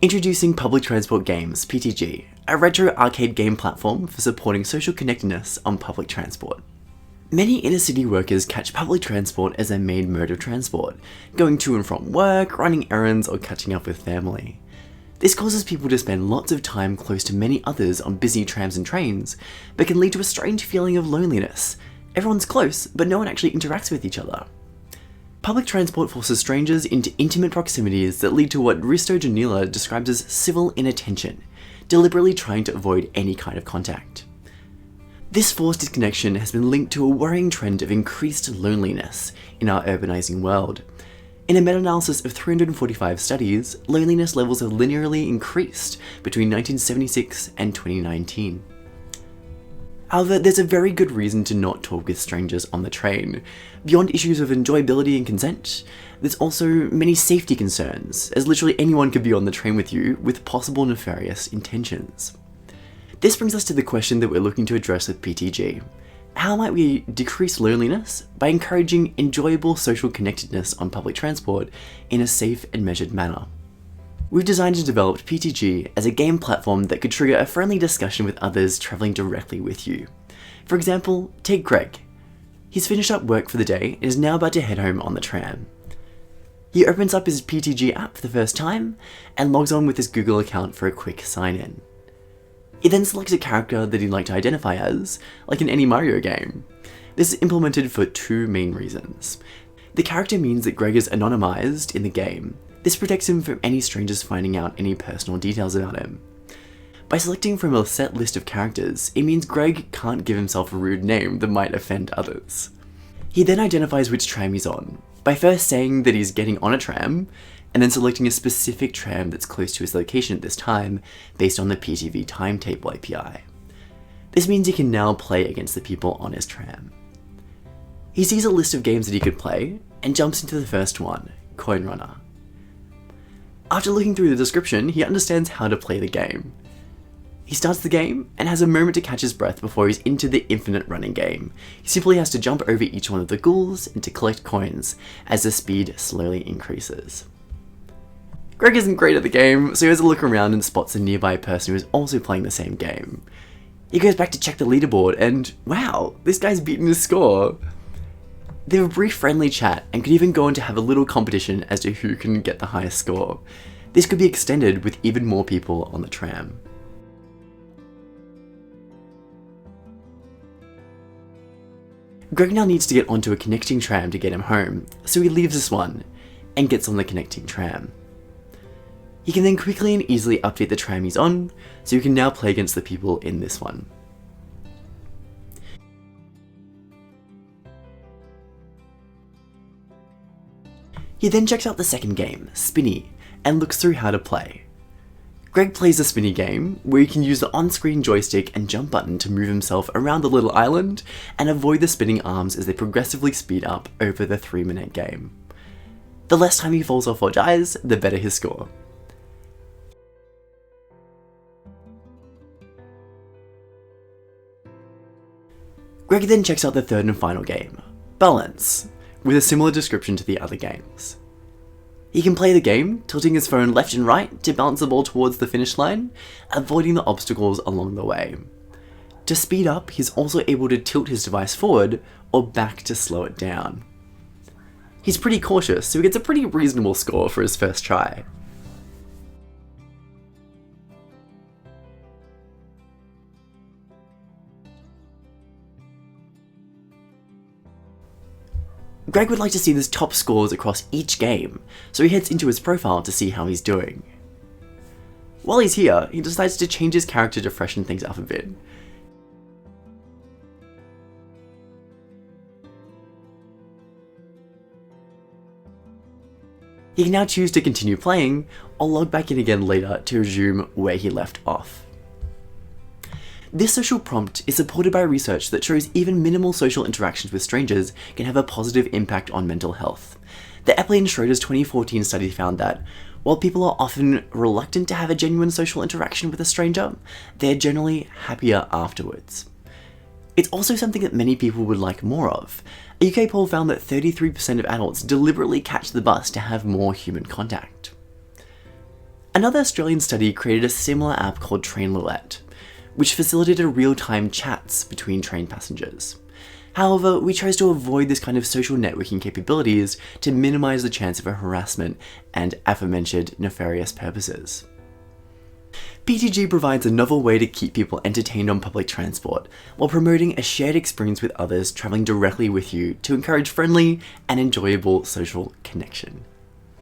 Introducing Public Transport Games, PTG, a retro arcade game platform for supporting social connectedness on public transport. Many inner-city workers catch public transport as their main mode of transport, going to and from work, running errands, or catching up with family. This causes people to spend lots of time close to many others on busy trams and trains, but can lead to a strange feeling of loneliness. Everyone's close, but no one actually interacts with each other. Public transport forces strangers into intimate proximities that lead to what Risto Janila describes as civil inattention, deliberately trying to avoid any kind of contact. This forced disconnection has been linked to a worrying trend of increased loneliness in our urbanizing world. In a meta-analysis of 345 studies, loneliness levels have linearly increased between 1976 and 2019. However, there's a very good reason to not talk with strangers on the train. Beyond issues of enjoyability and consent, there's also many safety concerns, as literally anyone could be on the train with you with possible nefarious intentions. This brings us to the question that we're looking to address with PTG. How might we decrease loneliness by encouraging enjoyable social connectedness on public transport in a safe and measured manner? We've designed and developed PTG as a game platform that could trigger a friendly discussion with others travelling directly with you. For example, take Greg. He's finished up work for the day and is now about to head home on the tram. He opens up his PTG app for the first time and logs on with his Google account for a quick sign-in. He then selects a character that he'd like to identify as, like in any Mario game. This is implemented for two main reasons. The character means that Greg is anonymized in the game. This protects him from any strangers finding out any personal details about him. By selecting from a set list of characters, it means Greg can't give himself a rude name that might offend others. He then identifies which tram he's on, by first saying that he's getting on a tram, and then selecting a specific tram that's close to his location at this time, based on the PTV timetable API. This means he can now play against the people on his tram. He sees a list of games that he could play, and jumps into the first one, Coin Runner. After looking through the description, he understands how to play the game. He starts the game and has a moment to catch his breath before he's into the infinite running game. He simply has to jump over each one of the ghouls and to collect coins as the speed slowly increases. Greg isn't great at the game, so he has a look around and spots a nearby person who is also playing the same game. He goes back to check the leaderboard and, wow, this guy's beaten his score. They have a brief friendly chat and could even go on to have a little competition as to who can get the highest score. This could be extended with even more people on the tram. Greg now needs to get onto a connecting tram to get him home, so he leaves this one and gets on the connecting tram. He can then quickly and easily update the tram he's on, so he can now play against the people in this one. He then checks out the second game, Spinny, and looks through how to play. Greg plays the Spinny game, where he can use the on-screen joystick and jump button to move himself around the little island and avoid the spinning arms as they progressively speed up over the 3-minute game. The less time he falls off or dies, the better his score. Greg then checks out the third and final game, Balance, with a similar description to the other games. He can play the game, tilting his phone left and right to bounce the ball towards the finish line, avoiding the obstacles along the way. To speed up, he's also able to tilt his device forward or back to slow it down. He's pretty cautious, so he gets a pretty reasonable score for his first try. Greg would like to see his top scores across each game, so he heads into his profile to see how he's doing. While he's here, he decides to change his character to freshen things up a bit. He can now choose to continue playing, or log back in again later to resume where he left off. This social prompt is supported by research that shows even minimal social interactions with strangers can have a positive impact on mental health. The Epley and Schroeder's 2014 study found that, while people are often reluctant to have a genuine social interaction with a stranger, they're generally happier afterwards. It's also something that many people would like more of. A UK poll found that 33% of adults deliberately catch the bus to have more human contact. Another Australian study created a similar app called Lewien, which facilitated real-time chats between train passengers. However, we chose to avoid this kind of social networking capabilities to minimize the chance of a harassment and aforementioned nefarious purposes. PTG provides a novel way to keep people entertained on public transport, while promoting a shared experience with others travelling directly with you to encourage friendly and enjoyable social connection.